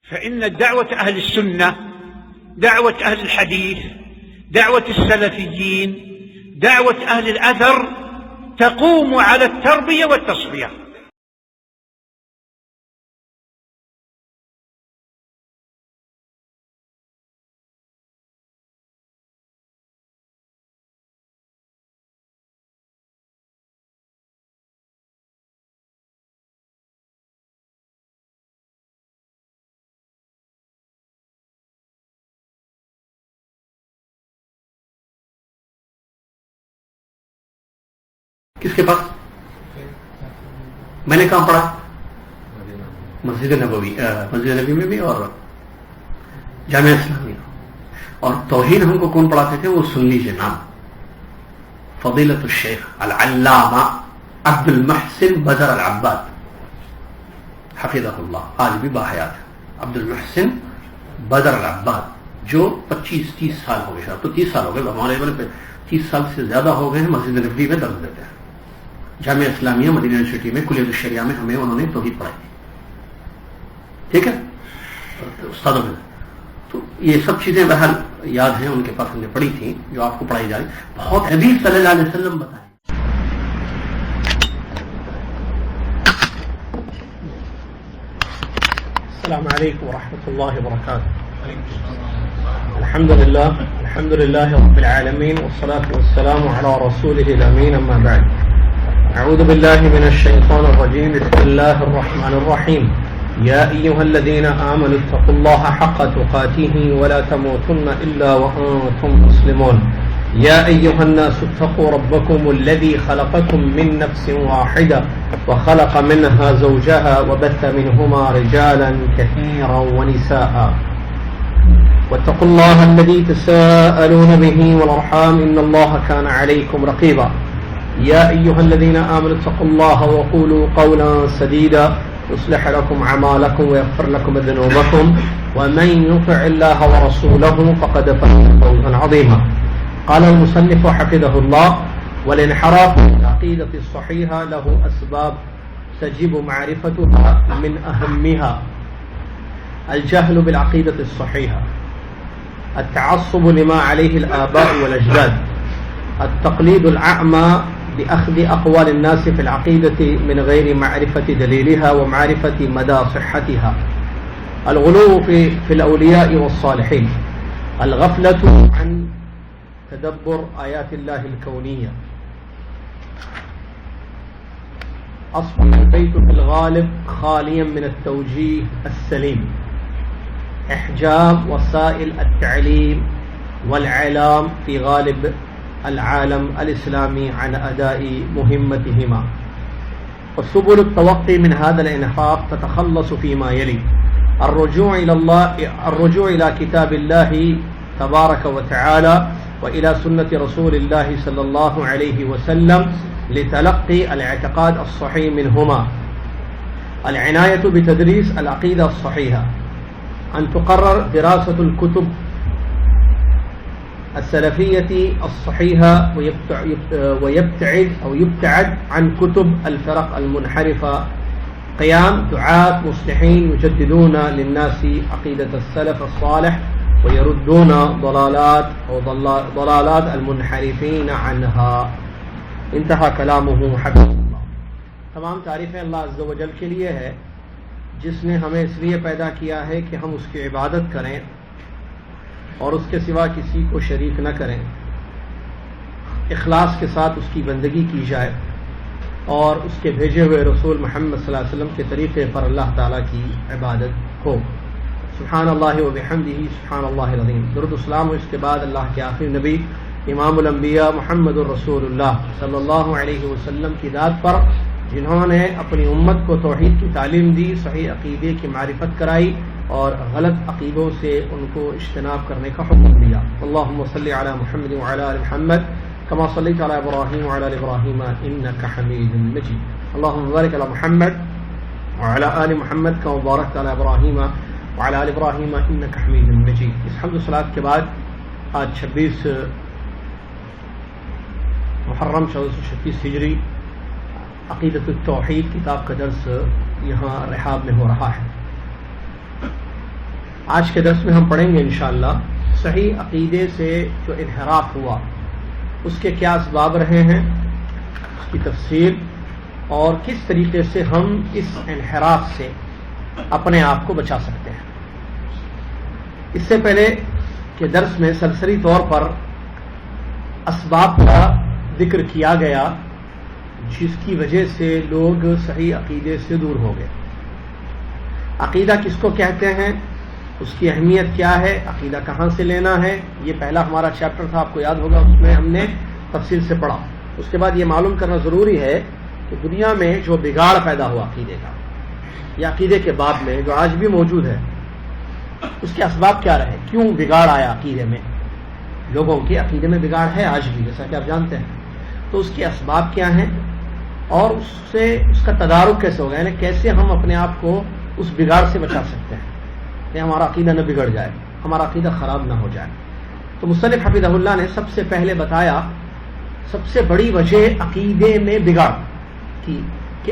فإن دعوة أهل السنة، دعوة أهل الحديث، دعوة السلفيين، دعوة أهل الأثر تقوم على التربية والتصفية. کس کے پاس؟ میں نے کہاں پڑھا؟ مسجد نبوی، مسجد نبی میں بھی اور جامعہ اسلامیہ. اور توحید ہم کو کون پڑھاتے تھے؟ وہ سنی جناب فضیلت الشیخ العلامہ عبد المحسن بدر العباد حفظہ اللہ، آج بھی باحیات ہے. عبد المحسن بدر العباد جو 25-30 سال ہو گئے، تو 30 سال ہو گئے ہمارے، 30 سال سے زیادہ ہو گئے ہیں، مسجد نبوی میں درس دیتے ہیں. جامعہ اسلامیہ مدینہ یونیورسٹی میں کلیت الشریعہ میں ہمیں انہوں نے توحید پڑھائی تھی. ٹھیک ہے استادوں میں. تو یہ سب چیزیں بہرحال یاد ہیں، ان کے پاس ہم نے پڑھی تھیں جو آپ کو پڑھائی جا رہی. بہت نبی صلی اللہ علیہ وسلم بتائیں. السلام علیکم ورحمۃ اللہ وبرکاتہ. الحمد للہ رب العالمین والصلاة والسلام علی رسولہ الامین، اما بعد. اعوذ باللہ من الشیطان الرجیم، بسم اللہ الرحمن الرحیم. یا ایہا الذین آمنوا اتقوا اللہ حق تقاتہ ولا تموتن الا وانتم مسلمون. یا ایہا الناس اتقوا ربکم الذی خلقکم من نفس واحدہ وخلق منها زوجها وبث منهما رجالا كثيرا ونساء واتقوا الله الذي تساءلون به والأرحام إن الله كان عليكم رقيبا. يا أيها الذين آمنوا اتقوا الله وقولوا قولا سديدا يصلح لكم أعمالكم ويغفر لكم ذنوبكم ومن يطع الله ورسوله فقد فاز فوزا عظيما. قال المصنف حفظه الله: والانحراف من العقيدة الصحيحة له أسباب تجب معرفتها، من أهمها الجهل بالعقيدة الصحيحة، التعصب لما عليه الآباء والأجداد، التقليد الأعمى بأخذ أقوال الناس في العقيدة من غير معرفة دليلها ومعرفة مدى صحتها، الغلو في الأولياء والصالحين، الغفلة عن تدبر آيات الله الكونية. أصبح البيت في الغالب خاليا من التوجيه السليم، إحجام وسائل التعليم والإعلام في غالب العالم الإسلامي عن أداء مهمتهما. وسبل التوقي من هذا الانحراف تتخلص فيما يلي: الرجوع إلى كتاب الله تبارك وتعالى وإلى سنة رسول الله صلى الله عليه وسلم لتلقي الاعتقاد الصحيح منهما، العناية بتدريس العقيدة الصحيحة، أن تقرر دراسة الكتب السلفية الصحيحة ويبتعد عن كتب الفرق المنحرفة، قيام دعاة مصلحين يجددون للناس عقيدة السلف الصالح ويردون ضلالات المنحرفين عنها. انتہا کلامہ حفظہ اللہ. تمام تعریفیں اللہ عز و جل کے لیے ہے جس نے ہمیں اس لیے پیدا کیا ہے کہ ہم اس کی عبادت کریں اور اس کے سوا کسی کو شریک نہ کریں، اخلاص کے ساتھ اس کی بندگی کی جائے اور اس کے بھیجے ہوئے رسول محمد صلی اللہ علیہ وسلم کے طریقے پر اللہ تعالیٰ کی عبادت ہو. سبحان اللہ و بحمدہ سبحان اللہ العظیم. درود و سلام ہو اس کے بعد اللہ کے آخری نبی امام الانبیاء محمد الرسول اللہ صلی اللہ علیہ وسلم کی ذات پر، جنہوں نے اپنی امت کو توحید کی تعلیم دی، صحیح عقیدے کی معرفت کرائی اور غلط عقیدوں سے ان کو اجتناب کرنے کا حکم دیا. اللہم صلی علی محمد وعلی آل محمد کما صلیت علی ابراہیم وعلی آل ابراہیم انک حمید مجید. اللہم بارک علی محمد وعلی آل محمد کما بارکت علی ابراہیم وعلی آل ابراہیم انک حمید مجید. اس حمد و صلاۃ کے بعد آج 26 محرم 1436 ہجری عقیدۃ التوحید کتاب کا درس یہاں رحاب میں ہو رہا ہے. آج کے درس میں ہم پڑھیں گے انشاءاللہ صحیح عقیدے سے جو انحراف ہوا اس کے کیا اسباب رہے ہیں، اس کی تفصیل، اور کس طریقے سے ہم اس انحراف سے اپنے آپ کو بچا سکتے ہیں۔ اس سے پہلے کہ درس میں سرسری طور پر اسباب کا ذکر کیا گیا جس کی وجہ سے لوگ صحیح عقیدے سے دور ہو گئے۔ عقیدہ کس کو کہتے ہیں، اس کی اہمیت کیا ہے، عقیدہ کہاں سے لینا ہے، یہ پہلا ہمارا چیپٹر تھا، آپ کو یاد ہوگا، اس میں ہم نے تفصیل سے پڑھا۔ اس کے بعد یہ معلوم کرنا ضروری ہے کہ دنیا میں جو بگاڑ پیدا ہوا عقیدے کا یا عقیدے کے باب میں جو آج بھی موجود ہے، اس کے اسباب کیا رہے، کیوں بگاڑ آیا عقیدے میں، لوگوں کے عقیدے میں بگاڑ ہے آج بھی، جیسا کہ آپ جانتے ہیں، تو اس کے اسباب کیا ہیں اور اس کا تدارک کیسے ہوگا، یعنی کیسے ہم اپنے آپ کو اس بگاڑ سے بچا سکتے ہیں کہ ہمارا عقیدہ نہ بگڑ جائے، ہمارا عقیدہ خراب نہ ہو جائے۔ تو مصنف حفظہ اللہ نے سب سے پہلے بتایا سب سے بڑی وجہ عقیدے میں بگاڑ کی کہ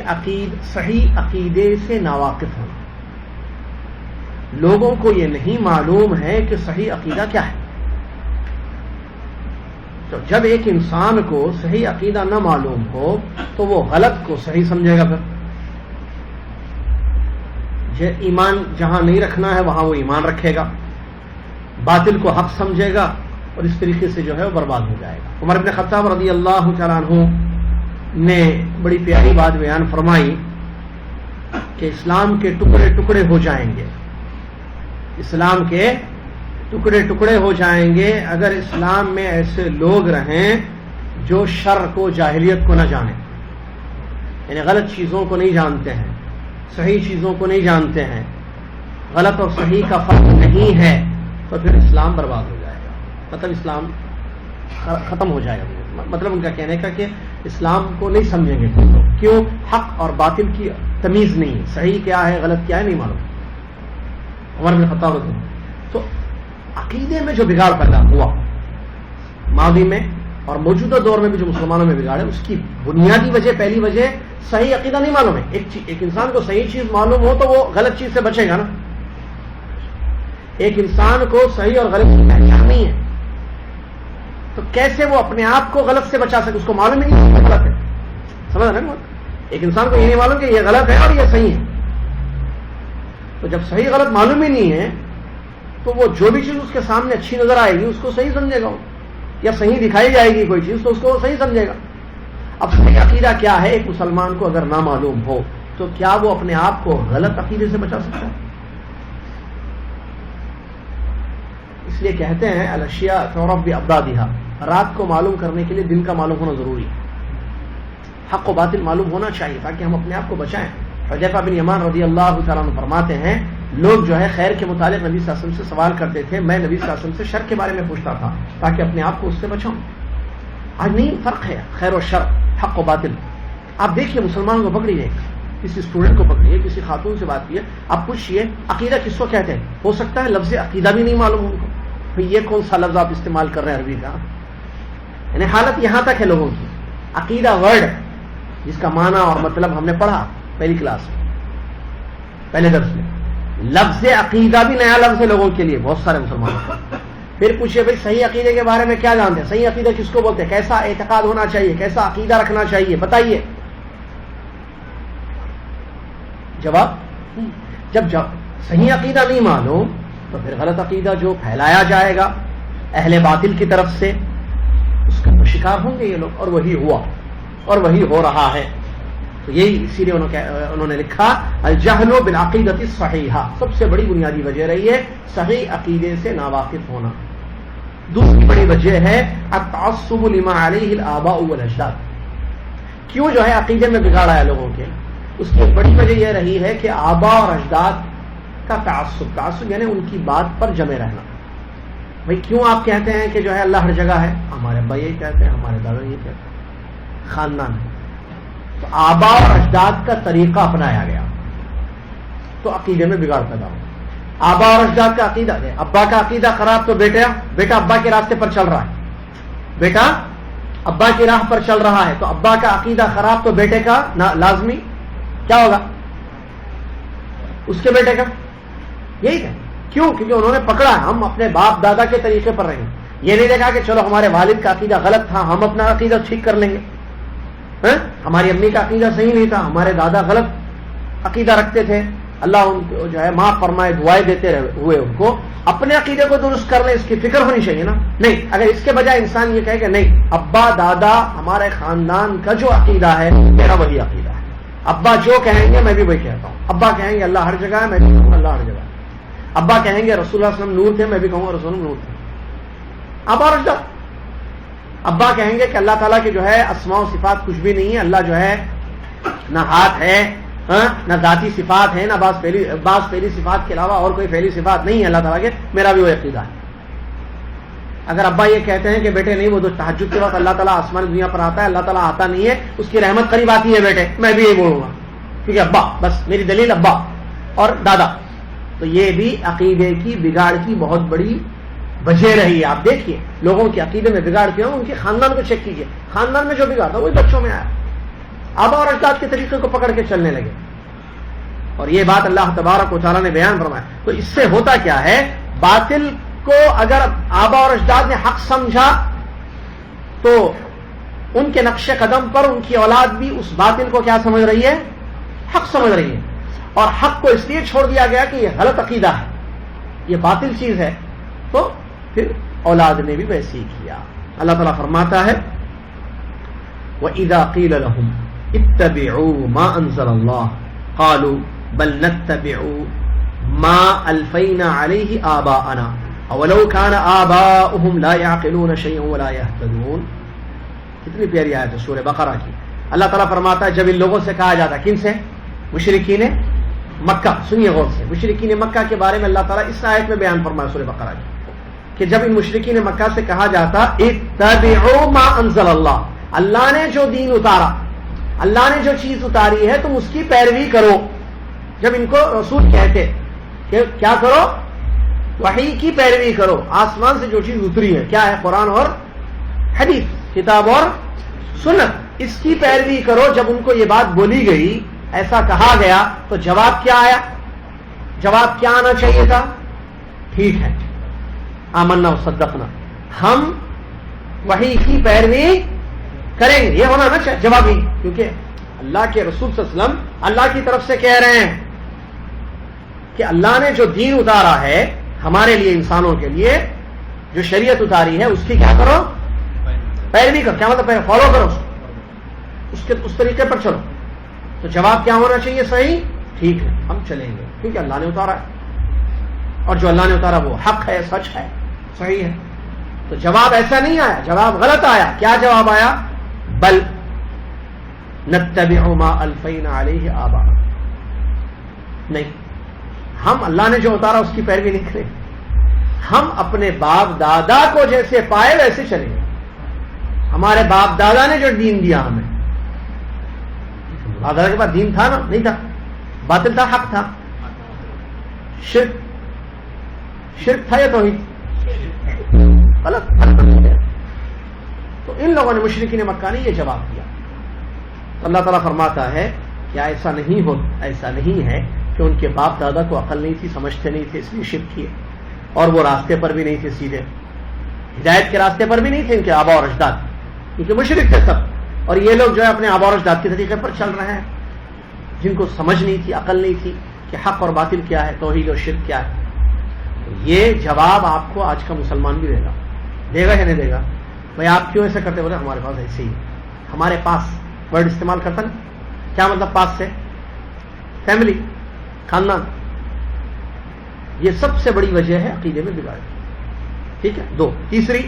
صحیح عقیدے سے ناواقف ہونا، لوگوں کو یہ نہیں معلوم ہے کہ صحیح عقیدہ کیا ہے۔ تو جب ایک انسان کو صحیح عقیدہ نہ معلوم ہو تو وہ غلط کو صحیح سمجھے گا، پھر ایمان جہاں نہیں رکھنا ہے وہاں وہ ایمان رکھے گا، باطل کو حق سمجھے گا، اور اس طریقے سے جو ہے وہ برباد ہو جائے گا۔ عمر بن خطاب رضی اللہ تعالیٰ عنہ نے بڑی پیاری بات بیان فرمائی کہ اسلام کے ٹکڑے ٹکڑے ہو جائیں گے، اسلام کے ٹکڑے ٹکڑے ہو جائیں گے اگر اسلام میں ایسے لوگ رہیں جو شر کو، جاہلیت کو نہ جانیں، یعنی غلط چیزوں کو نہیں جانتے ہیں، صحیح چیزوں کو نہیں جانتے ہیں، غلط اور صحیح کا فرق نہیں ہے، تو پھر اسلام برباد ہو جائے گا، مطلب اسلام ختم ہو جائے گا۔ مطلب ان کا کہنے کا کہ اسلام کو نہیں سمجھیں گے لوگ، کیوں؟ حق اور باطل کی تمیز نہیں، صحیح کیا ہے غلط کیا ہے نہیں معلوم۔ عمر بن خطاب رضی اللہ، تو عقیدے میں جو بگاڑ پیدا ہوا ماضی میں اور موجودہ دور میں بھی جو مسلمانوں میں بگاڑ ہے، اس کی بنیادی وجہ، پہلی وجہ صحیح عقیدہ نہیں معلوم ہے۔ ایک انسان کو صحیح چیز معلوم ہو تو وہ غلط چیز سے بچے گا نا۔ ایک انسان کو صحیح اور غلط کی پہچان نہیں ہے تو کیسے وہ اپنے آپ کو غلط سے بچا سکے، اس کو معلوم ہی نہیں غلط ہے، سمجھ رہے ہیں؟ ایک انسان کو یہ نہیں معلوم کہ یہ غلط ہے اور یہ صحیح ہے، تو جب صحیح غلط معلوم ہی نہیں ہے تو وہ جو بھی چیز اس کے سامنے اچھی نظر آئے گی اس کو صحیح سمجھے گا، یا صحیح دکھائی جائے گی کوئی چیز تو اس کو صحیح سمجھے گا۔ اب صحیح عقیدہ کیا ہے ایک مسلمان کو اگر نہ معلوم ہو تو کیا وہ اپنے آپ کو غلط عقیدے سے بچا سکتا ہے؟ اس لیے کہتے ہیں الاشیاء تعرف بأضدادها، رات کو معلوم کرنے کے لیے دن کا معلوم ہونا ضروری ہے، حق و باطل معلوم ہونا چاہیے تاکہ ہم اپنے آپ کو بچائیں۔ حذیفہ بن یمان رضی اللہ تعالیٰ عنہ فرماتے ہیں لوگ جو ہے خیر کے متعلق نبی صلی اللہ علیہ وسلم سے سوال کرتے تھے، میں نبی صلی اللہ علیہ وسلم سے شر کے بارے میں پوچھتا تھا تاکہ اپنے آپ کو اس سے بچاؤں۔ آج نہیں فرق ہے خیر و شر، حق و باطل۔ آپ دیکھیے مسلمانوں کو پکڑیے، کسی اسٹوڈنٹ کو پکڑیے، کسی خاتون سے بات کیے، آپ پوچھیے عقیدہ کس کو کہتے ہیں، ہو سکتا ہے لفظ عقیدہ بھی نہیں معلوم ان کو، بھئی یہ کون سا لفظ آپ استعمال کر رہے ہیں عربی کا، یعنی حالت یہاں تک ہے لوگوں کی۔ عقیدہ ورڈ جس کا معنی اور مطلب ہم نے پڑھا پہلی کلاس میں، پہلے درس میں، لفظ عقیدہ بھی نیا لفظ ہے لوگوں کے لیے، بہت سارے مسلمانوں کو۔ پھر پوچھئے بھائی صحیح عقیدے کے بارے میں کیا جانتے ہیں، صحیح عقیدہ کس کو بولتے ہیں، کیسا اعتقاد ہونا چاہیے، کیسا عقیدہ رکھنا چاہیے، بتائیے۔ جواب، جب صحیح عقیدہ نہیں معلوم تو پھر غلط عقیدہ جو پھیلایا جائے گا اہل باطل کی طرف سے اس کا تو شکار ہوں گے یہ لوگ، اور وہی ہوا اور وہی ہو رہا ہے۔ تو یہی اسی لیے انہوں نے لکھا الجہل بالعقیدۃ الصحیحہ، سب سے بڑی بنیادی وجہ رہی ہے صحیح عقیدے سے ناواقف ہونا۔ دوسری بڑی وجہ ہے التعصب لما علیہ الآباء والاجداد، کیوں جو ہے عقیدے میں بگاڑ آیا لوگوں کے، اس کی بڑی وجہ یہ رہی ہے کہ آباء اور اجداد کا تعصب یعنی ان کی بات پر جمے رہنا۔ بھئی کیوں آپ کہتے ہیں کہ جو ہے اللہ ہر جگہ ہے، ہمارے ابا یہی کہتے ہیں، ہمارے دادا یہی کہتے ہیں، خاندان ہے، تو آباء اور اجداد کا طریقہ اپنایا گیا تو عقیدے میں بگاڑ پیدا ہو۔ آباء اور اجداد کا عقیدہ ہے، ابا کا عقیدہ خراب تو بیٹا ابا کے راستے پر چل رہا ہے، بیٹا ابا کی راہ پر چل رہا ہے، تو ابا کا عقیدہ خراب تو بیٹے کا لازمی کیا ہوگا، اس کے بیٹے کا یہی ہے، کیوں؟ کیونکہ انہوں نے پکڑا ہم اپنے باپ دادا کے طریقے پر رہیں گے. یہ نہیں دیکھا کہ چلو ہمارے والد کا عقیدہ غلط تھا ہم اپنا عقیدہ ٹھیک کر لیں گے, ہماری امی کا عقیدہ صحیح نہیں تھا ہمارے دادا غلط عقیدہ رکھتے تھے, اللہ ان کو جو ہے معاف فرمائے, دعائیں دیتے ہوئے ان کو اپنے عقیدے کو درست کر لیں, اس کی فکر ہونی چاہیے نا. نہیں, اگر اس کے بجائے انسان یہ کہے کہ نہیں ابا دادا ہمارے خاندان کا جو عقیدہ ہے میرا وہی عقیدہ ہے, ابا جو کہیں گے میں بھی وہی کہتا ہوں, ابا کہیں گے اللہ ہر جگہ ہے میں بھی کہوں گا اللہ ہر جگہ ہے, ابا کہیں گے رسول اللہ صلی اللہ علیہ وسلم نور تھے میں بھی کہوں گا رسول نور تھے. ابا رشدہ ابا کہیں گے کہ اللہ تعالیٰ کے جو ہے اسماء و صفات کچھ بھی نہیں ہے, اللہ جو ہے نہ ہاتھ ہے نہ ذاتی صفات ہے, نہ بعض پہلی صفات کے علاوہ اور کوئی پہلی صفات نہیں ہے اللہ تعالیٰ کے, میرا بھی وہ عقیدہ ہے. اگر ابا یہ کہتے ہیں کہ بیٹے نہیں وہ تو تہجد کے وقت اللہ تعالیٰ آسمان دنیا پر آتا ہے, اللہ تعالیٰ آتا نہیں ہے, اس کی رحمت قریب آتی ہے بیٹے, میں بھی یہ بولوں گا کیونکہ ابا, بس میری دلیل ابا اور دادا. تو یہ بھی عقیدے کی بگاڑ کی بہت بڑی وجہ رہی ہے. آپ دیکھیے لوگوں کے عقیدے میں بگاڑ کیوں, ان کے خاندان کو چیک کیجیے, خاندان میں جو بگاڑ تھا وہی بچوں میں آیا, آبا اور اجداد کے طریقے کو پکڑ کے چلنے لگے. اور یہ بات اللہ تبارک و تعالیٰ نے بیان فرمایا. تو اس سے ہوتا کیا ہے, باطل کو اگر آبا اور اجداد نے حق سمجھا تو ان کے نقش قدم پر ان کی اولاد بھی اس باطل کو کیا سمجھ رہی ہے, حق سمجھ رہی ہے. اور حق کو اس لیے چھوڑ دیا گیا کہ یہ غلط عقیدہ ہے, یہ باطل چیز ہے, تو پھر اولاد نے بھی ویسے ہی کیا. اللہ تعالیٰ فرماتا ہے وَإِذَا قِيلَ لَهُمْ اتَّبِعُوا مَا أَنزَلَ اللَّهُ قَالُوا بَلْ نَتَّبِعُ مَا أَلْفَيْنَا عَلَيْهِ آبَاءَنَا أَوَلَوْ كَانَ آبَاؤُهُمْ لَا يَعْقِلُونَ شَيْئًا وَلَا يَهْتَدُونَ. کتنی پیاری آیت ہے سورہ بقرہ کی. اللہ تعالیٰ فرماتا ہے جب ان لوگوں سے کہا جاتا, کن سے, مشرکین مکہ. سنیے غور سے, مشرکین مکہ کے بارے میں اللہ تعالیٰ اس آیت میں بیان فرمایا سورہ بقرہ کی کہ جب ان مشرکین مکہ سے کہا جاتا اتبعوا ما انزل اللہ, اللہ نے جو دین اتارا, اللہ نے جو چیز اتاری ہے تم اس کی پیروی کرو. جب ان کو رسول کہتے کہ کیا کرو, وحی کی پیروی کرو, آسمان سے جو چیز اتری ہے کیا ہے, قرآن اور حدیث, کتاب اور سنت, اس کی پیروی کرو. جب ان کو یہ بات بولی گئی, ایسا کہا گیا, تو جواب کیا آیا, جواب کیا آنا چاہیے تھا, ٹھیک ہے آمنا و صدقنا, ہم وحی کی پیروی کریں گے, یہ ہونا نا جواب ہی, کیونکہ اللہ کے رسول صلی اللہ علیہ وسلم اللہ کی طرف سے کہہ رہے ہیں کہ اللہ نے جو دین اتارا ہے ہمارے لیے, انسانوں کے لیے جو شریعت اتاری ہے اس کی کیا کرو, پیروی کرو. کیا مطلب فالو کرو, اس طریقے پر چلو. تو جواب کیا ہونا چاہیے, صحیح, ٹھیک ہے ہم چلیں گے کیونکہ اللہ نے اتارا ہے, اور جو اللہ نے اتارا وہ حق ہے, سچ ہے, صحیح ہے. تو جواب ایسا نہیں آیا, جواب غلط آیا. کیا جواب آیا, بل نتبع ما الفینا علیہ آباءنا, نہیں ہم اللہ نے جو اتارا اس کی پیروی نہیں کریں, ہم اپنے باپ دادا کو جیسے پائے ویسے چلیں گے. ہمارے باپ دادا نے جو دین دیا ہمیں, باپ دادا کے پاس دین تھا نا, نہیں تھا, باطل تھا, حق تھا, شرک تھا یا توحید, غلط. تو ان لوگوں نے, مشرکین مکہ نے یہ جواب دیا. اللہ تعالیٰ فرماتا ہے کیا ایسا نہیں ہے کہ ان کے باپ دادا کو عقل نہیں تھی, سمجھتے نہیں تھے, اس لیے شرک کیے, اور وہ راستے پر بھی نہیں تھے, سیدھے ہدایت کے راستے پر بھی نہیں تھے ان کے آبا اور اجداد, کیونکہ مشرک تھے سب. اور یہ لوگ جو ہے اپنے آبا اور اجداد کے طریقے پر چل رہے ہیں, جن کو سمجھ نہیں تھی, عقل نہیں تھی کہ حق اور باطل کیا ہے, توحید اور شرک کیا ہے. یہ جواب آپ کو آج کا مسلمان بھی دے گا یا نہیں دے گا, بھائی آپ کیوں ایسا کرتے, بولے ہمارے پاس ایسے ہی, ہمارے پاس ورڈ استعمال کرتا نا, کیا مطلب پاس سے, فیملی, خاندان. یہ سب سے بڑی وجہ ہے عقیدے میں بگاڑ. ٹھیک ہے. 2, تیسری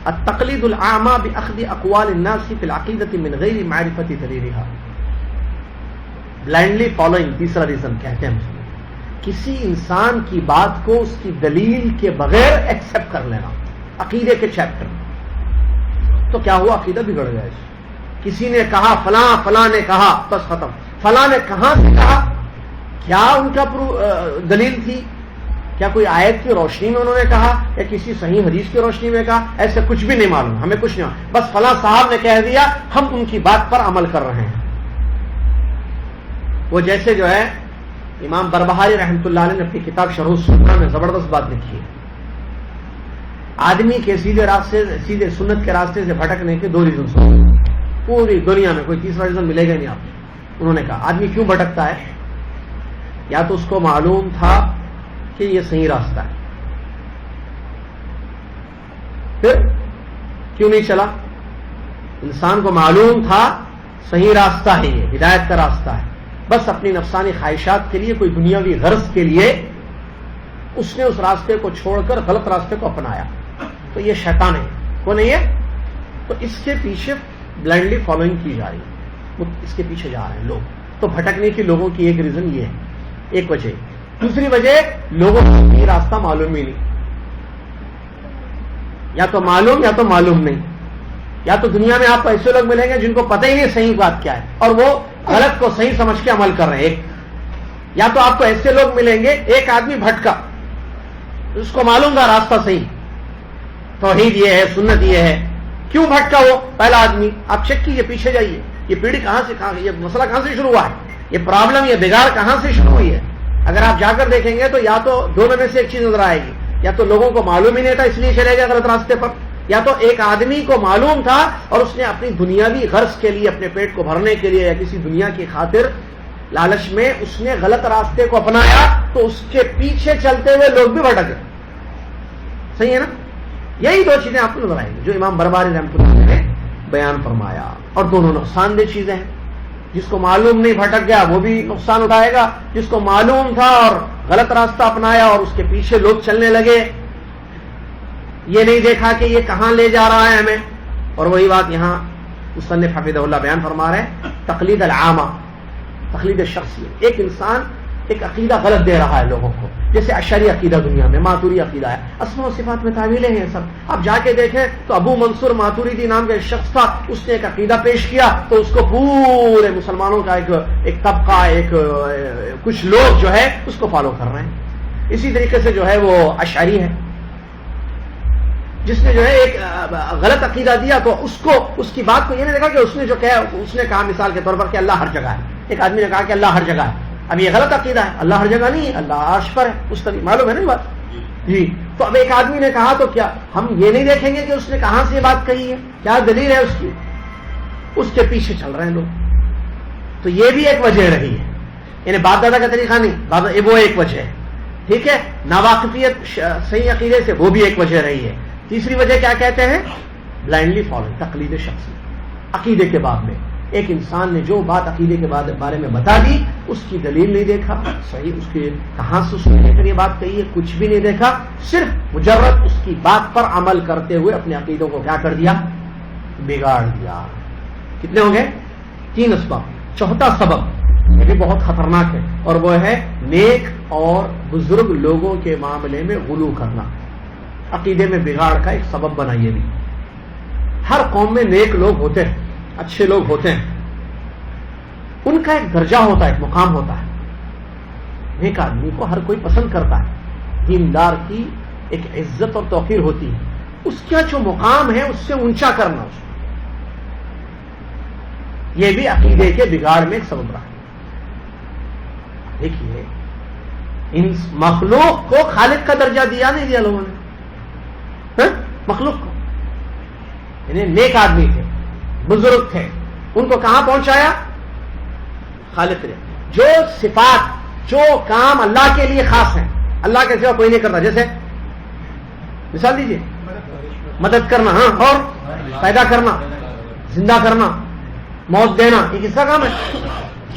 التقلید الاعمی باخذ اقوال الناس فی العقیدۃ من غیر معرفۃ دلیلها, بلائنڈلی فالوئنگ. تیسرا ریزن کہتے ہیں مسلم, کسی انسان کی بات کو اس کی دلیل کے بغیر ایکسپٹ کر لینا. عقیدے کے چیپٹر میں تو کیا ہوا, عقیدہ بگڑ گیا. کسی نے کہا فلاں نے کہا, بس ختم. فلاں نے کہاں سے کہا, کیا ان کا دلیل تھی, کیا کوئی آیت کی روشنی میں انہوں نے کہا یا کسی صحیح حدیث کی روشنی میں کہا, ایسے کچھ بھی نہیں معلوم, ہمیں کچھ نہیں معلوم, بس فلاں صاحب نے کہہ دیا, ہم ان کی بات پر عمل کر رہے ہیں. وہ جیسے جو ہے امام بربہاری رحمۃ اللہ علیہ نے اپنی کتاب شرح السنہ میں زبردست بات لکھی ہے. آدمی کے سیدھے سنت کے راستے سے بھٹکنے کے 2 ریزنس ہوتے ہیں. پوری دنیا میں کوئی تیسرا ریزن ملے گا نہیں آپ کو. انہوں نے کہا آدمی کیوں بھٹکتا ہے؟ یا تو اس کو معلوم تھا کہ یہ صحیح راستہ ہے، پھر کیوں نہیں چلا؟ انسان کو معلوم تھا صحیح راستہ ہے، یہ ہدایت کا راستہ ہے، بس اپنی نفسانی خواہشات کے لیے، کوئی دنیاوی غرض کے لیے اس نے اس راستے کو چھوڑ کر غلط راستے کو اپنایا. تو یہ شیطان ہے. کون ہے یہ؟ تو اس کے پیچھے بلائنڈلی فالوئنگ کی جا رہی ہے، اس کے پیچھے جا رہے ہیں لوگ. تو بھٹکنے کی لوگوں کی ایک ریزن یہ ہے، ایک وجہ. دوسری وجہ لوگوں کو یہ راستہ معلوم ہی نہیں، یا تو معلوم یا تو معلوم نہیں. یا تو دنیا میں آپ کو ایسے لوگ ملیں گے جن کو پتہ ہی نہیں صحیح بات کیا ہے اور وہ غلط کو صحیح سمجھ کے عمل کر رہے ہیں. یا تو آپ کو ایسے لوگ ملیں گے، ایک آدمی بھٹکا، اس کو معلوم تھا راستہ صحیح، توحید یہ ہے، سنت یہ ہے. کیوں بھٹکا وہ پہلا آدمی؟ آپ چیک کیجئے، پیچھے جائیے، یہ پیڑھی کہاں سے یہ مسئلہ کہاں سے شروع ہوا ہے، یہ پرابلم، یہ بگاڑ کہاں سے شروع ہوئی ہے. اگر آپ جا کر دیکھیں گے تو یا تو دونوں میں سے ایک چیز نظر آئے گی، یا تو لوگوں کو معلوم ہی نہیں تھا اس لیے چلے گئے غلط راستے پر، یا تو ایک آدمی کو معلوم تھا اور اس نے اپنی دنیاوی غرض کے لیے، اپنے پیٹ کو بھرنے کے لیے یا کسی دنیا کی خاطر لالچ میں اس نے غلط راستے کو اپنایا، تو اس کے پیچھے چلتے ہوئے لوگ بھی بھٹک گئے. صحیح ہے نا؟ یہی 2 چیزیں آپ کو نظر آئیں گی جو امام بربہاری رحمۃ اللہ نے بیان فرمایا. اور دونوں نقصان دہ چیزیں ہیں. جس کو معلوم نہیں بھٹک گیا وہ بھی نقصان اٹھائے گا، جس کو معلوم تھا اور غلط راستہ اپنایا اور اس کے پیچھے لوگ چلنے لگے، یہ نہیں دیکھا کہ یہ کہاں لے جا رہا ہے ہمیں. اور وہی بات یہاں مصنف حفظہ اللہ بیان فرما رہے ہیں، تقلید العامہ، تقلید شخصی. ایک انسان ایک عقیدہ غلط دے رہا ہے لوگوں کو، جیسے اشعری عقیدہ دنیا میں، ماتوری عقیدہ ہے، اسماء و صفات میں تعویلیں ہیں سب. آپ جا کے دیکھیں تو ابو منصور ماتوریدی نام کا ایک شخص تھا، اس نے ایک عقیدہ پیش کیا تو اس کو پورے مسلمانوں کا ایک طبقہ، کچھ لوگ جو ہے اس کو فالو کر رہے ہیں. اسی طریقے سے جو ہے وہ اشعری ہے، جس نے جو ہے ایک غلط عقیدہ دیا تو اس کی بات کو یہ نہیں دیکھا کہ اس نے جو کہا، اس نے کہا مثال کے طور پر کہ اللہ ہر جگہ ہے. ایک آدمی نے کہا کہ اللہ ہر جگہ ہے. اب یہ غلط عقیدہ ہے، اللہ ہر جگہ نہیں ہے، اللہ عرش پر ہے. اس طرح معلوم ہے نا بات جی. تو اب ایک آدمی نے کہا تو کیا ہم یہ نہیں دیکھیں گے کہ اس نے کہاں سے یہ بات کہی ہے، کیا دلیل ہے اس کی؟ اس کے پیچھے چل رہے ہیں لوگ. تو یہ بھی ایک وجہ رہی ہے، یعنی باپ دادا کا طریقہ نہیں، وہ ایک وجہ ہے. ٹھیک ہے، ناواقفیت صحیح عقیدے سے، وہ بھی ایک وجہ رہی ہے. تیسری وجہ کیا کہتے ہیں؟ بلائنڈلی فالو، تقلید شخصی. عقیدے کے باب میں ایک انسان نے جو بات عقیدے کے بارے میں بتا دی، اس کی دلیل نہیں دیکھا، صحیح اس کے کہاں سے اس نے لے کر یہ بات کہی ہے، کچھ بھی نہیں دیکھا، صرف مجرد اس کی بات پر عمل کرتے ہوئے اپنے عقیدوں کو کیا کر دیا؟ بگاڑ دیا. کتنے ہوں گے؟ 3 اسباب. چوتھا سبب یہ بھی بہت خطرناک ہے، اور وہ ہے نیک اور بزرگ لوگوں کے معاملے میں غلو کرنا. عقیدے میں بگاڑ کا ایک سبب بنا. یہ بھی ہر قوم میں نیک لوگ ہوتے ہیں، اچھے لوگ ہوتے ہیں، ان کا ایک درجہ ہوتا ہے، ایک مقام ہوتا ہے. نیک آدمی کو ہر کوئی پسند کرتا ہے، دیندار کی ایک عزت اور توقیر ہوتی ہے. اس کا جو مقام ہے اس سے اونچا کرنا، اس کو یہ بھی عقیدے کے بگاڑ میں ایک سبب رہا. دیکھیے ان مخلوق کو خالق کا درجہ دیا نہیں دیا لوگوں نے، مخلوق کو، یعنی نیک آدمی تھے، بزرگ تھے، ان کو کہاں پہنچایا؟ خالق نے. جو صفات، جو کام اللہ کے لیے خاص ہیں، اللہ کے سوا کوئی نہیں کرتا. جیسے مثال دیجیے، مدد کرنا، ہاں، اور پیدا کرنا، زندہ کرنا، موت دینا، یہ کس کا کام ہے؟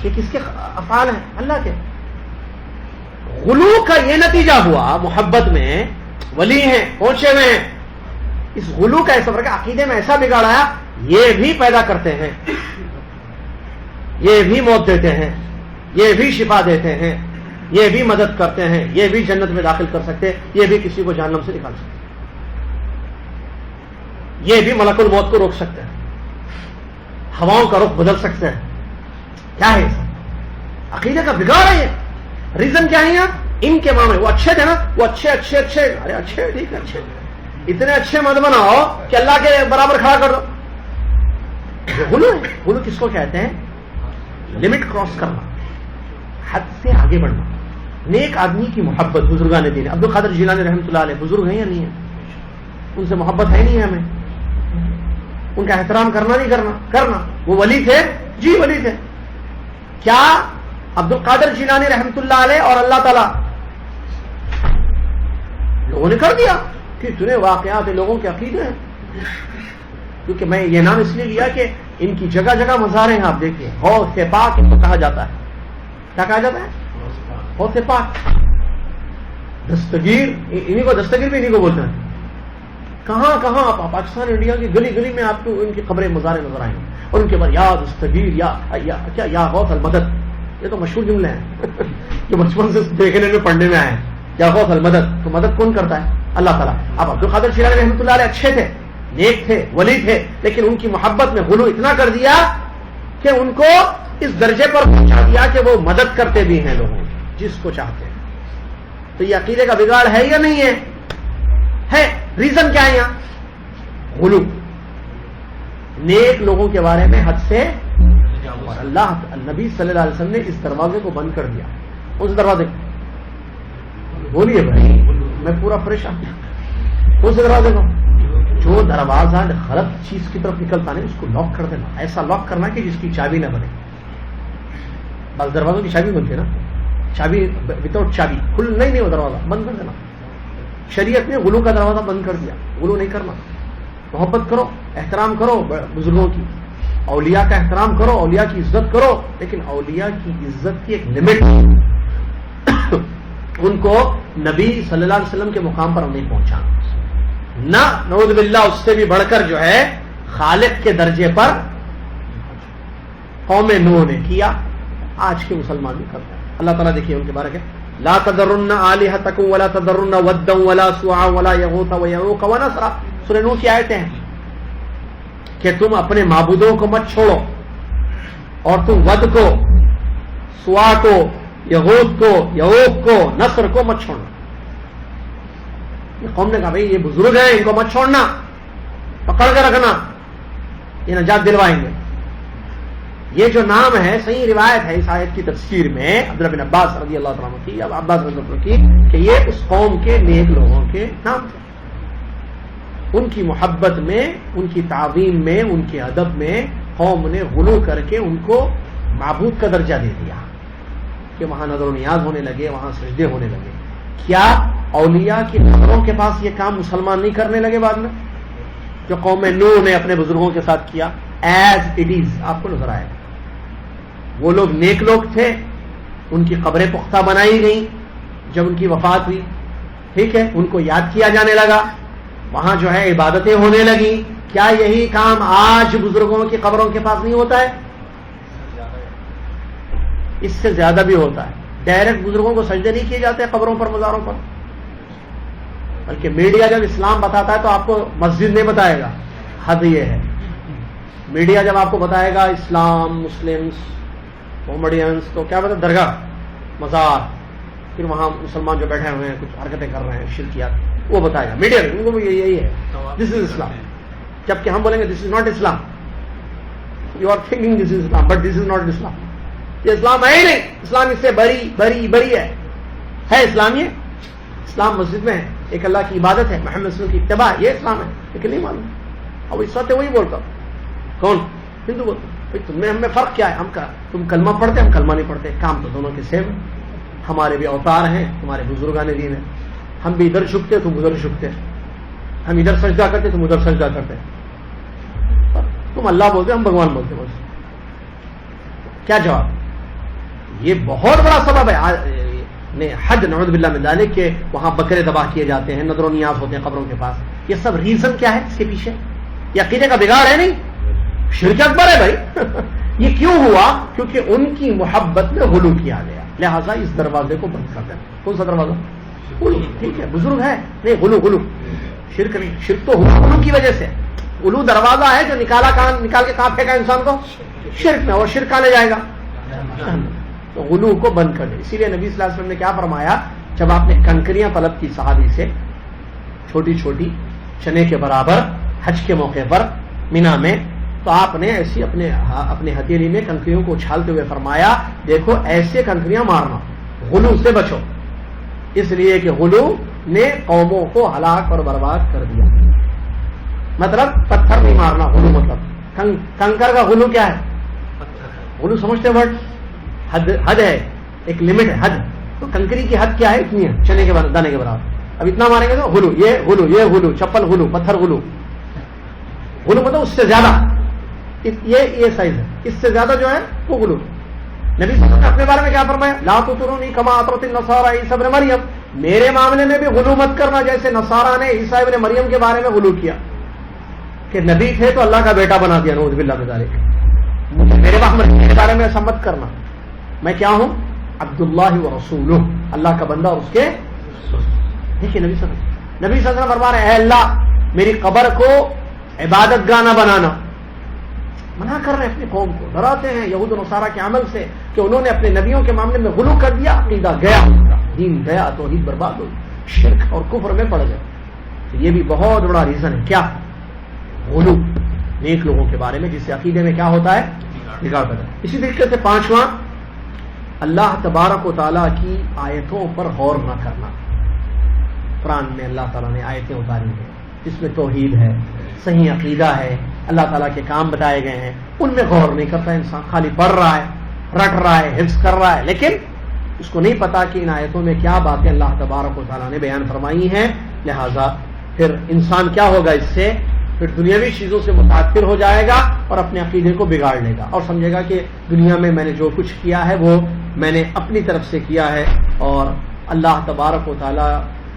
یہ کس کے افعال ہیں؟ اللہ کے. غلو کا یہ نتیجہ ہوا، محبت میں ولی ہیں، پہنچے ہوئے ہیں، اس غلو کا ایسا فرق عقیدے میں ایسا بگاڑایا، یہ بھی پیدا کرتے ہیں، یہ بھی موت دیتے ہیں، یہ بھی شفا دیتے ہیں، یہ بھی مدد کرتے ہیں، یہ بھی جنت میں داخل کر سکتے، یہ بھی کسی کو جہنم سے نکال سکتے، یہ بھی ملک الموت کو روک سکتے ہیں، ہواؤں کا رخ بدل سکتے ہیں. کیا ہے یہ؟ عقیدے کا بگاڑ ہے. یہ ریزن کیا ہے؟ ان کے معاملے وہ اچھے تھے نا، وہ اچھے، ارے اچھے، ٹھیک ہے، اچھے، اتنے اچھے مت بناؤ کہ اللہ کے برابر کھڑا کر دو. غلو ہے. غلو کس کو کہتے ہیں؟ لمٹ کراس کرنا، حد سے آگے بڑھنا. نیک آدمی کی محبت بزرگان دین. عبد القادر جیلانی رحمۃ اللہ علیہ بزرگ ہیں یا نہیں ہیں؟ ان سے محبت ہے نہیں ہے ہمیں؟ ان کا احترام کرنا نہیں کرنا. وہ ولی تھے؟ جی ولی تھے. کیا عبد القادر جیلانی رحمۃ اللہ علیہ اور اللہ تعالی لوگوں نے کر دیا کہ اتنے واقعات لوگوں کے عقیدے ہیں. کیونکہ میں یہ نام اس لیے لیا کہ ان کی جگہ جگہ مزاریں ہیں. آپ دیکھیے غوث پاک ان کو کہا جاتا ہے. کیا کہا جاتا ہے؟ غوث پاک. دستگیر، انہیں کو دستگیر بھی انہیں کو بولتے ہیں. کہاں کہاں پاکستان انڈیا کی گلی گلی میں آپ کو ان کی قبریں مزاریں نظر آئیں گے اور ان کے بعد یا دستگیر یا غوث المدد. یہ تو مشہور جملے ہیں جو بچپن سے دیکھنے میں پڑھنے میں آئے. یا غوث المدد، تو مدد کون کرتا ہے؟ اللہ تعالیٰ. اب عبد القادر جیلانی رحمۃ اللہ علیہ اچھے تھے، نیک تھے، ولی تھے، لیکن ان کی محبت میں غلو اتنا کر دیا کہ ان کو اس درجے پر پہنچا دیا کہ وہ مدد کرتے بھی ہیں لوگوں جس کو چاہتے ہیں. تو یہ عقیدے کا بگاڑ ہے یا نہیں ہے؟ ریزن کیا ہے یہاں؟ غلو. نیک لوگوں کے بارے میں حد سے. اور اللہ نبی صلی اللہ علیہ وسلم نے اس دروازے کو بند کر دیا. اس دروازے بولیے بھائی، میں پورا پریشان. اس دروازے کو جو دروازہ غلط چیز کی طرف نکلتا نہیں اس کو لاک کر دینا. ایسا لاک کرنا کہ جس کی چابی نہ بنے. بس دروازوں کی چابی بنتی ہے نا، چابی وداؤٹ چابی کھل نہیں وہ دروازہ بند کر دینا. شریعت نے غلو کا دروازہ بند کر دیا. غلو نہیں کرنا. محبت کرو، احترام کرو بزرگوں کی، اولیاء کا احترام کرو، اولیاء کی عزت کرو، لیکن اولیاء کی عزت کی ایک لمٹ. ان کو نبی صلی اللہ علیہ وسلم کے مقام پر نہیں پہنچانا. نہ نعوذ باللہ اس سے بھی بڑھ کر جو ہے خالق کے درجے پر قوم نوح نے کیا. آج کے مسلمان بھی کرتے ہیں. اللہ تعالیٰ دیکھیے ان کے بارے میں لا تذرن آلہتکم ولا تذرن ودا ولا سواع ولا یغوث ویعوق ونسرا. سورہ نوح کی آیتیں ہیں کہ تم اپنے معبودوں کو مت چھوڑو اور تم ود کو، سواع کو، یغوث کو، یعوق کو، نصر کو مت چھوڑنا. قوم نے کہا بھائی یہ بزرگ ہیں، ان کو مت چھوڑنا، پکڑ کے رکھنا، یہ نجات دلوائیں گے. یہ جو نام ہے صحیح روایت ہے اس آیت کی تفسیر میں عبداللہ بن عباس رضی اللہ عنہ کی، اب عباس رضی اللہ عنہ کی، کہ یہ اس قوم کے نیک لوگوں کے نام تھے. ان کی محبت میں، ان کی تعظیم میں، ان کے ادب میں قوم نے غلو کر کے ان کو معبود کا درجہ دے دیا کہ وہاں نظر و نیاز ہونے لگے، وہاں سجدے ہونے لگے. کیا اولیاء کی قبروں کے پاس یہ کام مسلمان نہیں کرنے لگے بعد میں جو قوم نوح نے اپنے بزرگوں کے ساتھ کیا؟ ایز اٹ از آپ کو نظر آئے. وہ لوگ نیک لوگ تھے، ان کی قبریں پختہ بنائی گئیں. جب ان کی وفات ہوئی، ٹھیک ہے، ان کو یاد کیا جانے لگا، وہاں جو ہے عبادتیں ہونے لگیں. کیا یہی کام آج بزرگوں کی قبروں کے پاس نہیں ہوتا ہے؟ اس سے زیادہ بھی ہوتا ہے. ڈائریکٹ بزرگوں کو سجدے نہیں کیے جاتے قبروں پر، مزاروں پر، بلکہ میڈیا جب اسلام بتاتا ہے تو آپ کو مسجد نہیں بتائے گا. حد یہ ہے، میڈیا جب آپ کو بتائے گا اسلام، مسلمس، مومڈینس، تو کیا بتا؟ درگاہ، مزار، پھر وہاں مسلمان جو بیٹھے ہوئے ہیں کچھ حرکتیں کر رہے ہیں شرکیات، وہ بتائے گا میڈیا. ان کو یہی ہے دس از اسلام. جبکہ ہم بولیں گے this is not Islam. You are thinking this is Islam but this is not Islam. یہ اسلام ہے ہی نہیں. اسلام اس سے بری ہے اسلام. یہ اسلام مسجد میں ہے، ایک اللہ کی عبادت ہے، محمد صلی اللہ علیہ وسلم کی اتباع، یہ اسلام ہے. لیکن نہیں معلوم. اب اس وقت وہی بولتا کون؟ ہندو بولتا. تم میں ہم میں فرق کیا ہے؟ تم کلمہ پڑھتے، ہم کلمہ نہیں پڑھتے. کام تو دونوں کے سیم ہے. ہمارے بھی اوتار ہیں، تمہارے بزرگان دین ہیں. ہم بھی ادھر جھکتے، تم ادھر جھکتے. ہم ادھر سجدہ کرتے، تم ادھر سجدہ کرتے. تم اللہ بولتے، ہم بھگوان بولتے. بس کیا جواب؟ یہ بہت بڑا سبب ہے حد نعوذ باللہ من ذالک کہ وہاں بکرے ذبح کیے جاتے ہیں، نظر و نیاز ہوتے ہیں قبروں کے پاس. یہ سب ریزن کیا ہے اس کے پیچھے؟ یہ عقیدے کا بگاڑ ہے نہیں، شرک اکبر ہے بھائی. یہ کیوں ہوا؟ کیونکہ ان کی محبت میں غلو کیا گیا. لہٰذا اس دروازے کو بند کر دینا. کون سا دروازہ؟ غلو. ٹھیک ہے، بزرگ ہے نہیں، غلو. شرک نہیں. شرک تو ہوا غلو کی وجہ سے. غلو دروازہ ہے جو نکال کے کہاں پھینکا انسان کو؟ شرک میں، اور شرک آنے جائے گا. تو غلو کو بند کر دے. اسی لیے نبی صلی اللہ علیہ وسلم نے کیا فرمایا؟ جب آپ نے کنکریاں طلب کی صحابی سے، چھوٹی چھوٹی چنے کے برابر، حج کے موقع پر مینا میں، تو آپ نے ایسی اپنے ہتھیلی میں کنکریوں کو اچھالتے ہوئے فرمایا دیکھو ایسے کنکریاں مارنا، غلو سے بچو، اس لیے کہ غلو نے قوموں کو ہلاک اور برباد کر دیا. مطلب پتھر نہیں مارنا، غلو مطلب کنکر کا غلو کیا ہے؟ غلو سمجھتے ورڈ؟ حد ہے، ایک لمٹ ہے، حد. تو کنکری کی حد کیا ہے؟ اتنی ہے، چنے کے دانے کے برابر. اب اتنا ماریں گے تو غلو، یہ غلو، چپل غلو، پتھر غلو. غلو مطلب اس سے زیادہ، یہ سائز ہے، اس سے زیادہ جو ہے وہ غلو. نبی صلی اللہ علیہ وسلم نے اپنے بارے میں کیا فرمایا؟ لا تطرونی کما اطرت النصارى عیسی ابن مریم، میرے معاملے میں بھی غلو مت کرنا جیسے نصارہ نے عیسی ابن مریم کے بارے میں غلو کیا کہ نبی تھے تو اللہ کا بیٹا بنا دیا، نعوذ باللہ من ذلک. میرے بارے میں ایسا مت کرنا، میں کیا ہوں؟ عبداللہ ورسولہ، اللہ کا بندہ اور اس کے. دیکھیے نبی صلی اللہ علیہ وسلم فرما رہے ہیں اے اللہ میری قبر کو عبادت گاہ نہ بنانا. منع کر رہے ہیں اپنی قوم کو، ڈراتے ہیں یہود و نصارہ کے عمل سے کہ انہوں نے اپنے نبیوں کے معاملے میں غلو کر دیا، عقیدہ گیا، دین گیا، توحید برباد ہو، شرک اور کفر میں پڑ گئے. یہ بھی بہت بڑا ریزن ہے. کیا؟ غلو نیک لوگوں کے بارے میں، جس سے عقیدے میں کیا ہوتا ہے؟ بگاڑ پیدا. اسی طریقے سے پانچواں، اللہ تبارک و تعالیٰ کی آیتوں پر غور نہ کرنا. قرآن میں اللہ تعالیٰ نے آیتیں اتاری ہیں جس میں توحید ہے، صحیح عقیدہ ہے، اللہ تعالیٰ کے کام بتائے گئے ہیں، ان میں غور نہیں کرتا انسان. خالی پڑھ رہا ہے، رٹ رہا ہے، حفظ کر رہا ہے، لیکن اس کو نہیں پتا کہ ان آیتوں میں کیا باتیں اللہ تبارک و تعالیٰ نے بیان فرمائی ہیں. لہذا پھر انسان کیا ہوگا؟ اس سے پھر دنیاوی چیزوں سے متاثر ہو جائے گا اور اپنے عقیدے کو بگاڑ لے گا اور سمجھے گا کہ دنیا میں میں نے جو کچھ کیا ہے وہ میں نے اپنی طرف سے کیا ہے، اور اللہ تبارک و تعالیٰ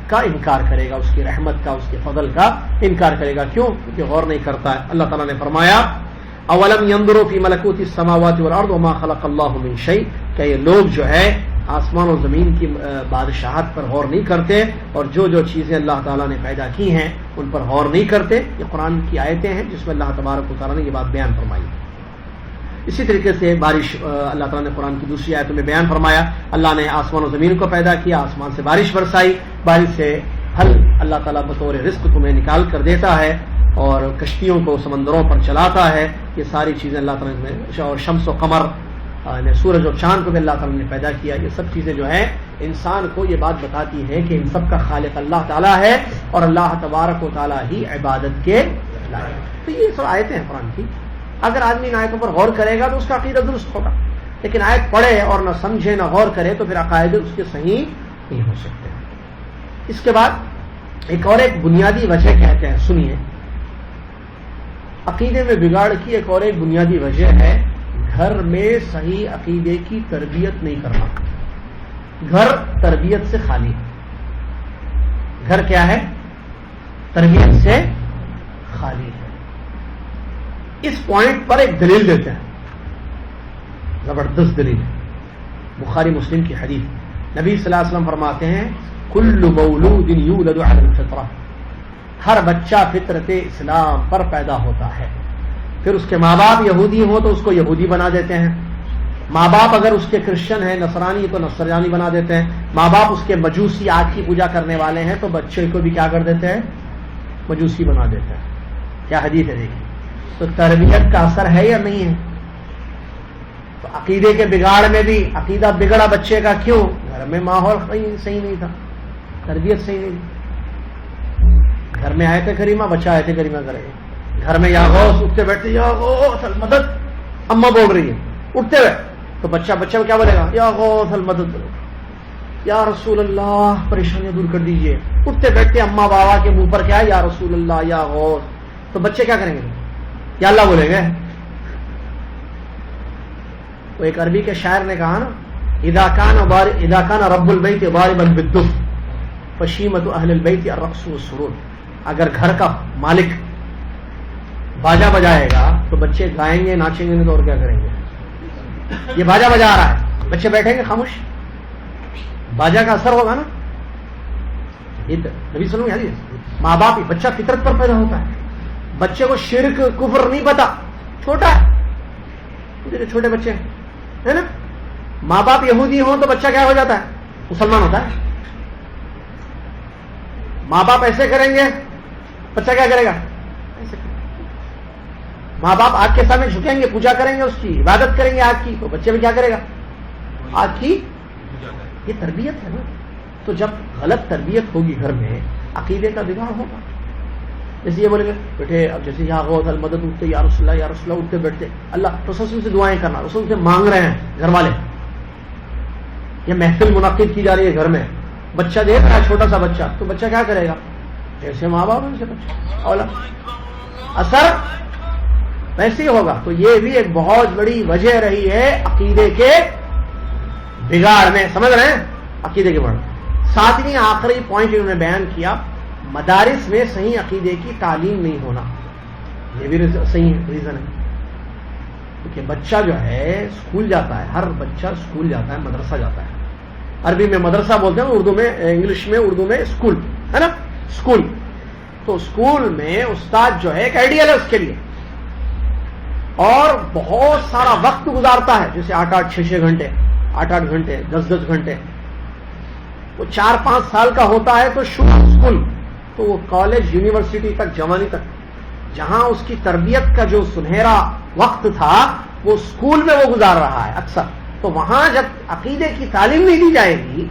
کا انکار کرے گا، اس کی رحمت کا، اس کے فضل کا انکار کرے گا. کیوں؟ کیونکہ غور نہیں کرتا ہے. اللہ تعالیٰ نے فرمایا اولم ينظروا في ملكوت السماوات والارض وما خلق الله من شيء، کہ یہ لوگ جو ہے آسمان و زمین کی بادشاہت پر غور نہیں کرتے اور جو جو چیزیں اللہ تعالیٰ نے پیدا کی ہیں ان پر غور نہیں کرتے. یہ قرآن کی آیتیں ہیں جس میں اللہ تبارک و تعالیٰ نے یہ بات بیان فرمائی. اسی طریقے سے بارش، اللہ تعالیٰ نے قرآن کی دوسری آیتوں میں بیان فرمایا اللہ نے آسمان و زمین کو پیدا کیا، آسمان سے بارش برسائی، بارش سے پھل اللہ تعالیٰ بطور رزق تمہیں نکال کر دیتا ہے اور کشتیوں کو سمندروں پر چلاتا ہے. یہ ساری چیزیں اللہ تعالیٰ نے، اور شمس و قمر، سورج اور چاند کو بھی اللہ تعالیٰ نے پیدا کیا. یہ سب چیزیں جو ہیں انسان کو یہ بات بتاتی ہیں کہ ان سب کا خالق اللہ تعالیٰ ہے اور اللہ تبارک و تعالیٰ ہی عبادت کے لائق. تو یہ سب آیتیں ہیں قرآن کی. اگر آدمی ان آیتوں پر غور کرے گا تو اس کا عقیدہ درست ہوگا، لیکن آیت پڑھے اور نہ سمجھے نہ غور کرے تو پھر عقائد اس کے صحیح نہیں ہو سکتے. اس کے بعد ایک بنیادی وجہ کہتے ہیں، سنیے، عقیدے میں بگاڑ کی ایک بنیادی وجہ ہے گھر میں صحیح عقیدے کی تربیت نہیں کرنا. گھر تربیت سے خالی ہے. گھر کیا ہے؟ تربیت سے خالی ہے. اس پوائنٹ پر ایک دلیل دیتے ہیں، زبردست دلیل، بخاری مسلم کی حدیث. نبی صلی اللہ علیہ وسلم فرماتے ہیں کل مولود یولد علی الفطرہ، ہر بچہ فطرت اسلام پر پیدا ہوتا ہے. پھر اس کے ماں باپ یہودی ہوں تو اس کو یہودی بنا دیتے ہیں، ماں باپ اگر اس کے کرسچن ہیں، نصرانی تو نصرانی بنا دیتے ہیں، ماں باپ اس کے مجوسی آگ کی پوجا کرنے والے ہیں تو بچے کو بھی کیا کر دیتے ہیں؟ مجوسی بنا دیتے ہیں. کیا حدیث ہے دیکھیے. تو تربیت کا اثر ہے یا نہیں ہے؟ تو عقیدے کے بگاڑ میں بھی عقیدہ بگڑا بچے کا. کیوں؟ گھر میں ماحول صحیح نہیں تھا، تربیت صحیح نہیں تھی. گھر میں آیت کریمہ، بچہ آیت کریمہ کرے گا. گھر میں یا غوث، اٹھتے بیٹھتے یا غوث المدد، اماں بول رہی ہے اٹھتے ہوئے تو بچہ کیا بولے گا؟ یا غوث المدد، یا رسول اللہ پریشانیاں دور کر دیجئے. اٹھتے بیٹھتے اماں بابا کے منہ پر کیا ہے؟ یا رسول اللہ، یا غوث. تو بچے کیا کریں گے؟ یا اللہ بولیں گے. تو ایک عربی کے شاعر نے کہا نا اذا کان رب البیت ضاربا بالدف فشیمۃ اہل البیت الرقص والسرور. اگر گھر کا مالک باجا بجائے گا تو بچے گائیں گے، ناچیں گے، تو اور کیا کریں گے؟ یہ باجا بجا رہا ہے، بچے بیٹھیں گے خاموش، باجا کا اثر ہوگا نا. یہ نبی صلی اللہ علیہ وسلم، ماں باپ، بچہ فطرت پر پیدا ہوتا ہے. بچے کو شرک کفر نہیں پتا، چھوٹا ہے، چھوٹے بچے ہے نا. ماں باپ یہودی ہوں تو بچہ کیا ہو جاتا ہے؟ مسلمان ہوتا ہے. ماں باپ ایسے کریں گے، بچہ کیا کرے گا؟ ایسے کرے گا. ماں باپ آگ کے سامنے جھکیں گے, پوجا کریں گے, اس کی عبادت کریں گے آگ کی, تو بچے میں کیا کرے گا؟ آگ کی. یہ تربیت ہے نا. تو جب غلط تربیت ہوگی گھر میں, عقیدے کا بگاڑ ہوگا. جیسے یہ بولیں گے بیٹھے, اب جیسے یہاں غوث المدد اٹھتے, یا رسول اللہ اٹھتے بیٹھتے, اللہ رسول سے دعائیں کرنا, رسول سے مانگ رہے ہیں گھر والے. یہ محفل منعقد کی جا رہی ہے گھر میں, بچہ دیکھ رہا ہے, چھوٹا سا بچہ, تو بچہ کیا کرے گا؟ جیسے ماں باپ ان سے بچہ اولا اثر ویسے ہی ہوگا. تو یہ بھی ایک بہت بڑی وجہ رہی ہے عقیدے کے بگاڑ میں. سمجھ رہے ہیں؟ عقیدے کے بگاڑ. ساتویں آخری پوائنٹ انہوں نے بیان کیا, مدارس میں صحیح عقیدے کی تعلیم نہیں ہونا. یہ بھی صحیح ریزن ہے, کیونکہ بچہ جو ہے اسکول جاتا ہے, ہر بچہ اسکول جاتا ہے, مدرسہ جاتا ہے. عربی میں مدرسہ بولتے ہیں, اردو میں, انگلش میں, اردو میں اسکول ہے نا, اسکول. تو اسکول میں استاد جو ہے ایک آئیڈیل ہے اس کے لیے, اور بہت سارا وقت گزارتا ہے, جیسے 8-8 6-6 گھنٹے, 8-8 گھنٹے, 10-10 گھنٹے. وہ 4-5 سال کا ہوتا ہے تو شروع اسکول, تو وہ کالج, یونیورسٹی تک, جوانی تک, جہاں اس کی تربیت کا جو سنہرا وقت تھا وہ اسکول میں وہ گزار رہا ہے اکثر. تو وہاں جب عقیدے کی تعلیم نہیں دی جائے گی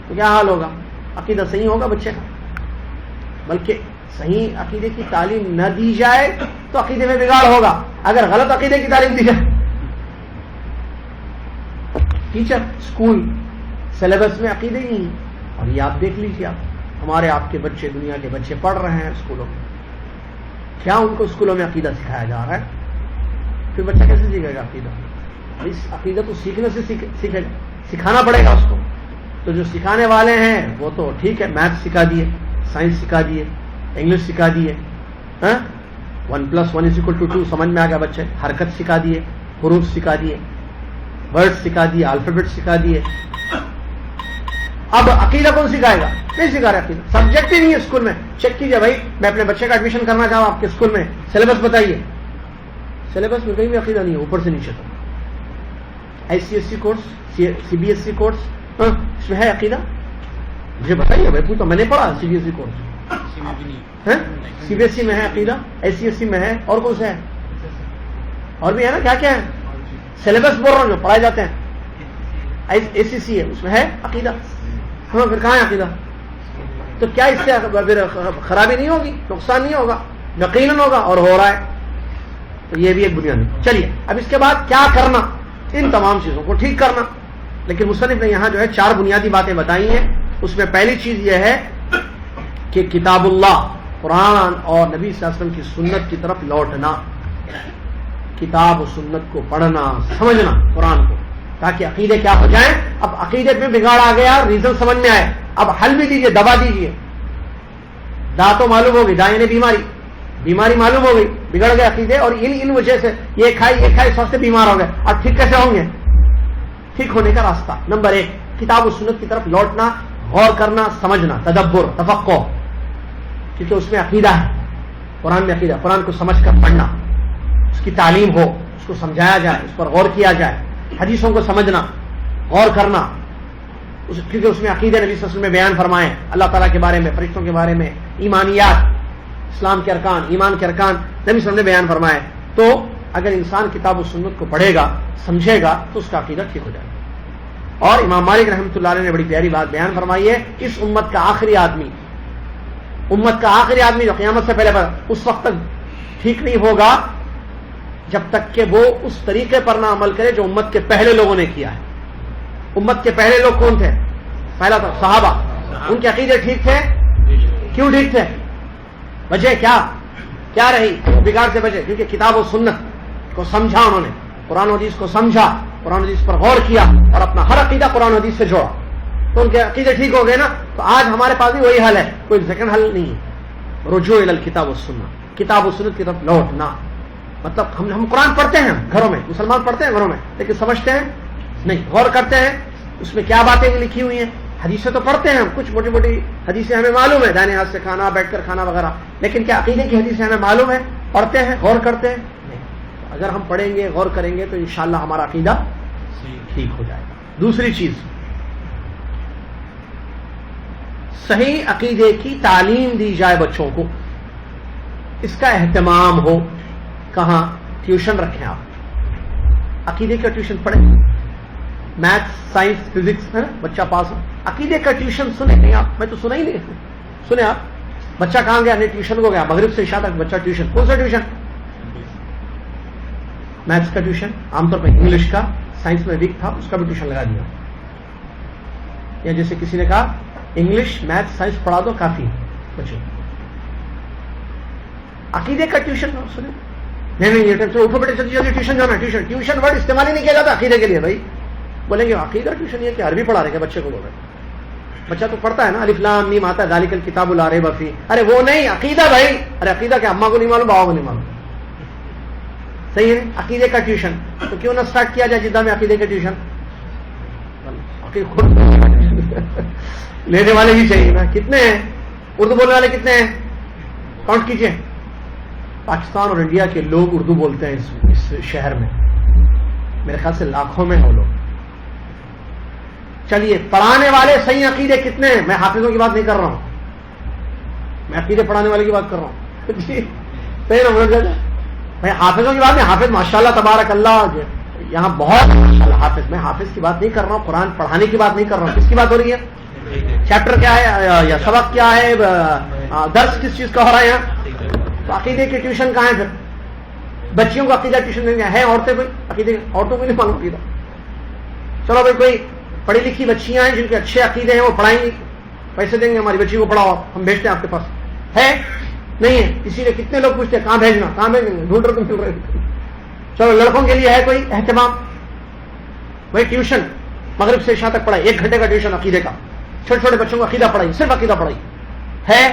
تو کیا حال ہوگا؟ عقیدہ صحیح ہوگا بچے کا؟ بلکہ صحیح عقیدے کی تعلیم نہ دی جائے تو عقیدے میں بگاڑ ہوگا. اگر غلط عقیدے کی تعلیم دی جائے, ٹیچر اسکول سلیبس میں عقیدے ہی نہیں. اور یہ آپ دیکھ لیجیے, آپ ہمارے آپ کے بچے, دنیا کے بچے پڑھ رہے ہیں اسکولوں میں, کیا ان کو اسکولوں میں عقیدہ سکھایا جا رہا ہے؟ پھر بچہ کیسے سیکھے گا عقیدہ؟ اس عقیدہ تو سیکھنے سے سیکھے گا, سکھانا پڑے گا اس کو. تو جو سکھانے والے ہیں وہ تو ٹھیک ہے, میتھ سکھا دیے, سائنس سکھا دیے, انگلش سکھا دیے, 1+1=2 سمجھ میں آ گیا بچے, حرکت سکھا دیے, حروف سکھا دیے, ورڈ سکھا دیے, الفابیٹ سکھا دیے. اب عقیدہ کون سکھائے گا؟ نہیں سکھا رہا عقیدہ, سبجیکٹ ہی نہیں ہے اسکول میں. چیک کیجیے بھائی, میں اپنے بچے کا ایڈمیشن کرنا چاہوں آپ کے اسکول میں, سلیبس بتائیے. سلیبس میں کہیں بھی عقیدہ نہیں ہے, اوپر سے نیچے تک. ICSE کورس, CBSE کورس, اس میں ہے عقیدہ؟ مجھے بتائیے بھائی, تو میں نے پڑھا CBSE کورس. CBSE میں ہے عقیدہ, ICSE میں ہے, اور کون سے ہے؟ اور بھی ہے نا, کیا کیا ہے؟ سلیبس بول رہا ہوں جو پڑھائے جاتے ہیں. ACC ہے, اس میں ہے عقیدہ. ہاں, پھر کہاں ہے عقیدہ؟ تو کیا اس سے خرابی نہیں ہوگی, نقصان نہیں ہوگا؟ یقیناً ہوگا, اور ہو رہا ہے. تو یہ بھی ایک بنیاد ہے. چلیے, اب اس کے بعد کیا کرنا؟ ان تمام چیزوں کو ٹھیک کرنا. لیکن مصنف نے یہاں جو ہے 4 بنیادی باتیں بتائی ہیں. اس میں پہلی چیز یہ ہے کہ کتاب اللہ, قرآن اور نبی صلی اللہ علیہ وسلم کی سنت کی طرف لوٹنا. کتاب و سنت کو پڑھنا, سمجھنا قرآن کو, تاکہ عقیدے کیا ہو جائیں. اب عقیدے میں بگاڑ آ گیا, ریزن سمجھ میں آئے, اب حل بھی دیجیے, دوا دیجیے. دانتوں معلوم ہوگی, دائیں بیماری معلوم ہو گئی, بگڑ گئے عقیدے, اور ان وجہ سے یہ کھائی سب سے بیمار ہو گئے. اور ٹھیک کیسے ہوں گے؟ ٹھیک ہونے کا راستہ نمبر 1 کتاب و سنت کی طرف لوٹنا, غور کرنا, سمجھنا, تدبر, تفقہ, کیونکہ اس میں عقیدہ ہے. قرآن میں عقیدہ, قرآن کو سمجھ کر پڑھنا, اس کی تعلیم ہو, اس کو سمجھایا جائے, اس پر غور کیا جائے. حدیثوں کو سمجھنا, غور کرنا, کیونکہ اس میں عقیدہ نبی صلی اللہ علیہ وسلم میں بیان فرمائے, اللہ تعالیٰ کے بارے میں, فرشتوں کے بارے میں, ایمانیات, اسلام کے ارکان, ایمان کے ارکان نبی صلی اللہ علیہ وسلم نے بیان فرمائے. تو اگر انسان کتاب و سنت کو پڑھے گا, سمجھے گا, تو اس کا عقیدہ ٹھیک ہو جائے گا. اور امام مالک رحمۃ اللہ علیہ نے بڑی پیاری بات بیان فرمائی ہے, اس امت کا آخری آدمی جو قیامت سے پہلے اس وقت تک ٹھیک نہیں ہوگا جب تک کہ وہ اس طریقے پر نہ عمل کرے جو امت کے پہلے لوگوں نے کیا ہے. امت کے پہلے لوگ کون تھے؟ پہلا تو صحابہ. ان کے عقیدے ٹھیک تھے. کیوں ٹھیک تھے؟ وجہ کیا رہی؟ وہ بگاڑ سے بچے کیونکہ کتاب و سنت کو سمجھا, انہوں نے قرآن و حدیث کو سمجھا, قرآن و حدیث پر غور کیا, اور اپنا ہر عقیدہ قرآن و حدیث سے جوڑا. تو ان کے عقیدے ٹھیک ہو گئے نا. تو آج ہمارے پاس بھی وہی حل ہے, کوئی سیکنڈ حل نہیں ہے. رجوع الی الکتاب والسنت, کتاب و سنت کی طرف لوٹنا. مطلب ہم قرآن پڑھتے ہیں گھروں میں, مسلمان پڑھتے ہیں گھروں میں, لیکن سمجھتے ہیں نہیں, غور کرتے ہیں اس میں کیا باتیں لکھی ہوئی ہیں. حدیثیں تو پڑھتے ہیں ہم, کچھ موٹی موٹی حدیثیں ہمیں معلوم ہے, دائیں ہاتھ سے کھانا, بیٹھ کر کھانا وغیرہ, لیکن کیا عقیدے کی حدیثیں ہمیں معلوم ہے؟ پڑھتے ہیں, غور کرتے ہیں نہیں. اگر ہم پڑھیں گے, غور کریں گے, تو انشاءاللہ ہمارا عقیدہ ٹھیک ہو جائے گا. دوسری چیز, صحیح عقیدے کی تعلیم دی جائے بچوں کو, اس کا اہتمام ہو, کہاں ٹیوشن رکھیں آپ، عقیدے کا ٹیوشن پڑھیں، میتھ سائنس فزکس ہے نا بچہ پاس ہو، عقیدے کا ٹیوشن سنیں نہیں آپ، میں تو سنا ہی نہیں، سنے آپ بچہ کہاں گیا؟ نہیں ٹیوشن کو گیا، مغرب سے عشاء تک بچہ ٹیوشن، کون سا ٹیوشن؟ میتھس کا ٹیوشن، عام طور پہ انگلش کا، سائنس میں ویک تھا اس کا بھی ٹیوشن لگا دیا، یا جیسے کسی نے کہا انگلش میتھ سائنس پڑھا دو کافی بچوں، عقیدے کا ٹیوشن سنیں نہیں یہ اوپر بیٹے جلدی جلدی ٹیوشن جانا، ٹیوشن ورڈ استعمال ہی نہیں کیا جاتا عقیدے کے لیے، بھائی بولیں گے عقیدہ ٹیوشن یہ کہ عربی پڑھا رہے ہیں بچے کو، بول رہے بچہ تو پڑھتا ہے نا الف لام میم آتا ہے ذالک الکتاب لا ریب فیہ، ارے وہ نہیں عقیدہ بھائی، ارے عقیدہ کیا اماں کو نہیں معلوم بابا کو نہیں معلوم، صحیح ہے عقیدے کا ٹیوشن، تو کیوں نہ اسٹارٹ کیا جائے جدہ میں عقیدے کا ٹیوشن، خود لینے والے بھی چاہیے نا، کتنے ہیں اردو بولنے والے کتنے ہیں کاؤنٹ کیجئے، پاکستان اور انڈیا کے لوگ اردو بولتے ہیں اس شہر میں، میرے خیال سے لاکھوں میں ہیں لوگ، چلیے پڑھانے والے صحیح عقیدے کتنے ہیں؟ میں حافظوں کی بات نہیں کر رہا ہوں، میں عقیدے پڑھانے والے کی بات کر رہا ہوں، صحیح نا میں حافظوں کی بات نہیں، حافظ ماشاءاللہ تبارک اللہ یہاں بہت ماشاءاللہ حافظ، میں حافظ کی بات نہیں کر رہا ہوں، قرآن پڑھانے کی بات نہیں کر رہا ہوں، کس کی بات ہو رہی ہے؟ چیپٹر کیا ہے یا سبق کیا ہے، درس کس چیز کا ہو رہا ہے یہاں؟ تو عقیدے کی ٹیوشن کہاں ہے پھر؟ بچیوں کو عقیدہ ٹیوشن دیں گے، ہے عورتیں کوئی عقیدے، عورتوں کو نہیں معلوم عقیدہ، چلو بھائی کوئی پڑھی لکھی بچیاں ہیں جن کے اچھے عقیدے ہیں وہ پڑھائیں گی، پیسے دیں گے ہماری بچی کو پڑھاؤ، ہم بھیجتے ہیں آپ کے پاس، ہے نہیں ہے؟ اسی لیے کتنے لوگ پوچھتے ہیں کہاں بھیجنا، کہاں بھیجیں گے، ڈھونڈ رہے تو مل رہے، چلو لڑکوں کے لیے ہے کوئی اہتمام، بھائی ٹیوشن مغرب سے عشاء تک پڑھائی، 1 گھنٹے کا ٹیوشن عقیدے کا، چھوٹے چھوٹے بچوں کو عقیدہ پڑھائی، صرف عقیدہ پڑھائی ہے،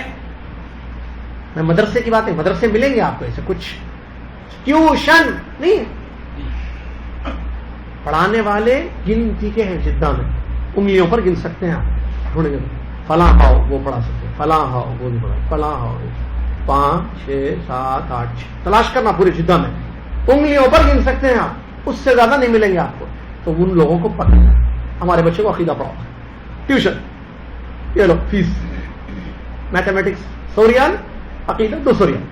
میں مدرسے کی بات نہیں، مدرسے ملیں گے آپ کو ایسے کچھ، ٹیوشن نہیں ہے، پڑھانے والے گنتی کے ہیں جدہ میں، انگلیوں پر گن سکتے ہیں آپ، ڈھونڈیں گے فلاں ہاؤ وہ پڑھا سکتے ہیں، فلاں ہاؤ وہ نہیں پڑھا، فلاں ہاؤ 5 6 7 8 تلاش کرنا پورے جدہ میں، انگلیوں پر گن سکتے ہیں آپ، اس سے زیادہ نہیں ملیں گے آپ کو، تو ان لوگوں کو پکڑنا، ہمارے بچے کو عقیدہ پڑھاؤ، ٹیوشن یہ لو فیس، میتھمیٹکس 100 ریال، عقیدہ 200 ریال،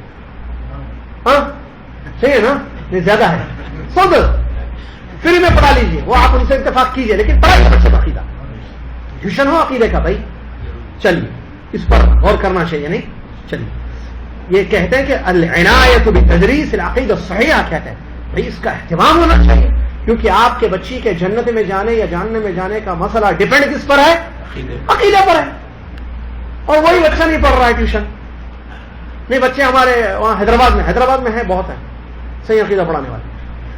ہاں صحیح ہے نا، یہ زیادہ ہے 110 فری میں پڑھا لیجیے، وہ آپ ان سے اتفاق کیجیے، لیکن پڑھائیے بچے کا عقیدہ، ٹیوشن ہو عقیدے کا بھائی، چلیے اس پر غور کرنا چاہیے، نہیں چلیے یہ کہتے ہیں کہ العنایۃ بتدریس العقیدہ الصحیحہ، کہتے ہیں بھائی اس کا اہتمام ہونا چاہیے، کیونکہ آپ کے بچی کے جنت میں جانے یا جاننے میں جانے کا مسئلہ ڈیپینڈ کس پر ہے؟ عقیدے پر ہے، اور وہی بچہ نہیں پڑھ رہا ہے ٹیوشن، نہیں بچے ہمارے وہاں حیدرآباد میں ہے، بہت ہے صحیح عقیدہ پڑھانے والے،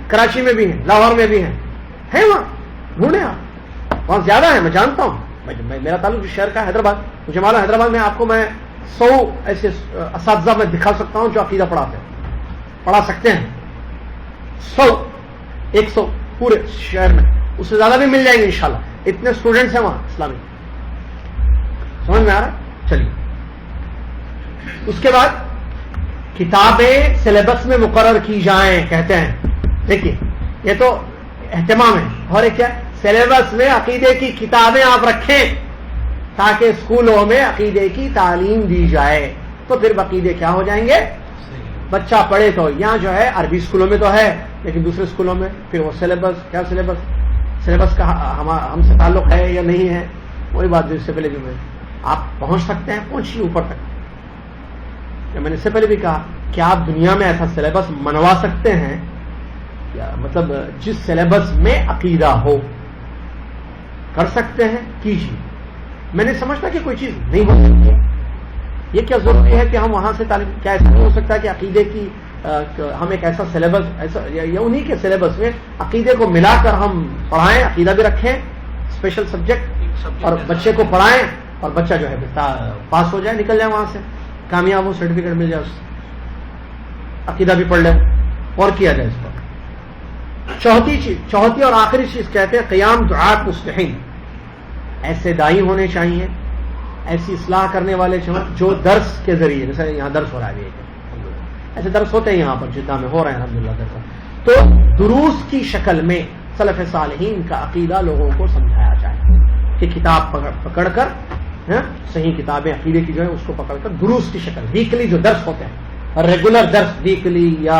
کراچی میں بھی ہیں، لاہور میں بھی ہیں وہاں ڈھونڈے آپ، وہاں زیادہ ہے، میں جانتا ہوں، میرا تعلق اس شہر کا حیدرآباد، مجھے معلوم حیدرآباد میں آپ کو میں 100 ایسے اساتذہ میں دکھا سکتا ہوں جو عقیدہ پڑھا سکتے ہیں، 100 100 پورے شہر میں، اس سے زیادہ بھی مل جائیں گے انشاءاللہ، اتنے اسٹوڈنٹس ہیں وہاں اسلامی، سمجھ میں آ رہا ہے؟ چلیے اس کے بعد کتابیں سلیبس میں مقرر کی جائیں، کہتے ہیں دیکھیے یہ تو اہتمام ہے، اور ایک کیا سلیبس میں عقیدے کی کتابیں آپ رکھیں تاکہ اسکولوں میں عقیدے کی تعلیم دی جائے، تو پھر عقیدے کیا ہو جائیں گے، بچہ پڑھے تو یہاں جو ہے عربی اسکولوں میں تو ہے، لیکن دوسرے اسکولوں میں پھر وہ سلیبس کیا، سلیبس کا ہم سے تعلق ہے یا نہیں ہے، وہی بات جو اس سے پہلے جو آپ پہنچ سکتے ہیں پہنچیے اوپر تک، میں نے اس سے پہلے بھی کہا کہ آپ دنیا میں ایسا سلیبس منوا سکتے ہیں، مطلب جس سلیبس میں عقیدہ ہو، کر سکتے ہیں کیجیے، میں نے سمجھتا کہ کوئی چیز نہیں ہو سکتی ہے، یہ کیا ضروری ہے کہ ہم وہاں سے تعلیم، کیا ایسا نہیں ہو سکتا ہے کہ عقیدے کی ہم ایک ایسا سلیبس ایسا یا انہی کے سلیبس میں عقیدے کو ملا کر ہم پڑھائیں، عقیدہ بھی رکھیں اسپیشل سبجیکٹ، اور بچے کو پڑھائیں اور بچہ جو ہے پاس ہو جائے، نکل جائے وہاں سے کامیاب ہو، سرٹیفکیٹ مل جائے، اس عقیدہ بھی پڑھ لے، اور کیا جائے اس پر۔ چوتھی اور آخری چیز کہتے ہیں قیام دعات مصلحین، ایسے دائی ہونے چاہیے، ایسی اصلاح کرنے والے جو درس کے ذریعے، جیسے یہاں درس ہو رہا ہے، ایسے درس ہوتے ہیں یہاں پر جدہ میں ہو رہے ہیں الحمدللہ درس، تو دروس کی شکل میں سلف صالحین کا عقیدہ لوگوں کو سمجھایا جائے کہ کتاب پکڑ کر، صحیح کتابیں عقیدے کی جو ہے اس کو پکڑ کر دروس کی شکل، ویکلی جو درس ہوتے ہیں، ریگولر درس ویکلی یا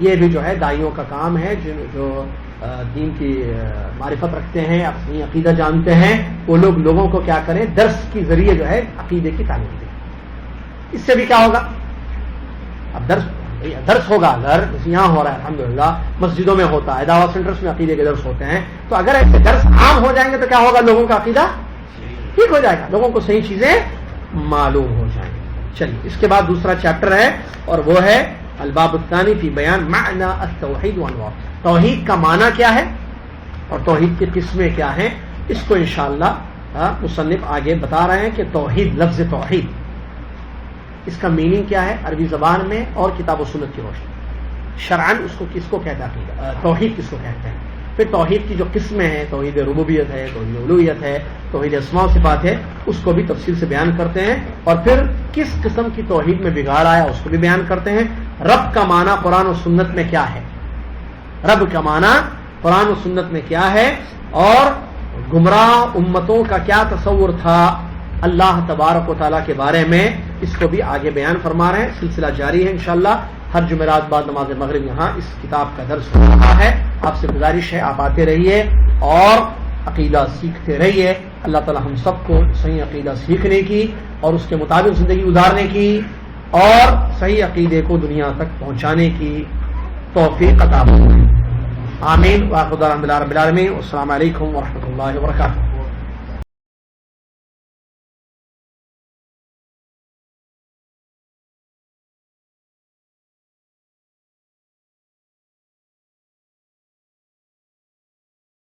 یہ بھی جو ہے دائیوں کا کام ہے، جو دین کی معرفت رکھتے ہیں، اپنی عقیدہ جانتے ہیں، وہ لوگ لوگوں کو کیا کریں، درس کے ذریعے جو ہے عقیدے کی تعلیم دیں۔ اس سے بھی کیا ہوگا، اب درس ہوگا، اگر یہاں ہو رہا ہے الحمدللہ، مسجدوں میں ہوتا ہے، دعویٰ سینٹرز میں عقیدے کے درس ہوتے ہیں، تو اگر ایسے درس عام ہو جائیں گے تو کیا ہوگا، لوگوں کا عقیدہ ٹھیک ہو جائے گا، لوگوں کو صحیح چیزیں معلوم ہو جائیں گی۔ چلیے اس کے بعد دوسرا چیپٹر ہے اور وہ ہے الباب الثانی فی بیان معنی التوحید وانواع، توحید کا معنی کیا ہے اور توحید کی قسمیں کیا ہیں، اس کو انشاءاللہ مصنف آگے بتا رہے ہیں کہ توحید، لفظ توحید اس کا میننگ کیا ہے عربی زبان میں اور کتاب و سنت کی روشنی، شرعاً اس کو کس کو کہتا ہے، توحید کس کو کہتے ہیں، پھر توحید کی جو قسمیں ہیں، توحید ربوبیت ہے، توحید الوہیت ہے، توحید اسماء و صفات ہے، اس کو بھی تفصیل سے بیان کرتے ہیں، اور پھر کس قسم کی توحید میں بگاڑ آیا اس کو بھی بیان کرتے ہیں۔ رب کا معنی قرآن و سنت میں کیا ہے، رب کا معنی قرآن و سنت میں کیا ہے، اور گمراہ امتوں کا کیا تصور تھا اللہ تبارک و تعالیٰ کے بارے میں، اس کو بھی آگے بیان فرما رہے ہیں۔ سلسلہ جاری ہے انشاءاللہ، ہر جمعرات بعد نماز مغرب یہاں اس کتاب کا درس ہو رہا ہے۔ آپ سے گزارش ہے آپ آتے رہیے اور عقیدہ سیکھتے رہیے۔ اللہ تعالی ہم سب کو صحیح عقیدہ سیکھنے کی اور اس کے مطابق زندگی گزارنے کی اور صحیح عقیدے کو دنیا تک پہنچانے کی توفیق عطا فرمائے۔ آمین۔ وآخر دعوانا الحمد للہ رب العالمین۔ السلام علیکم ورحمۃ اللہ وبرکاتہ۔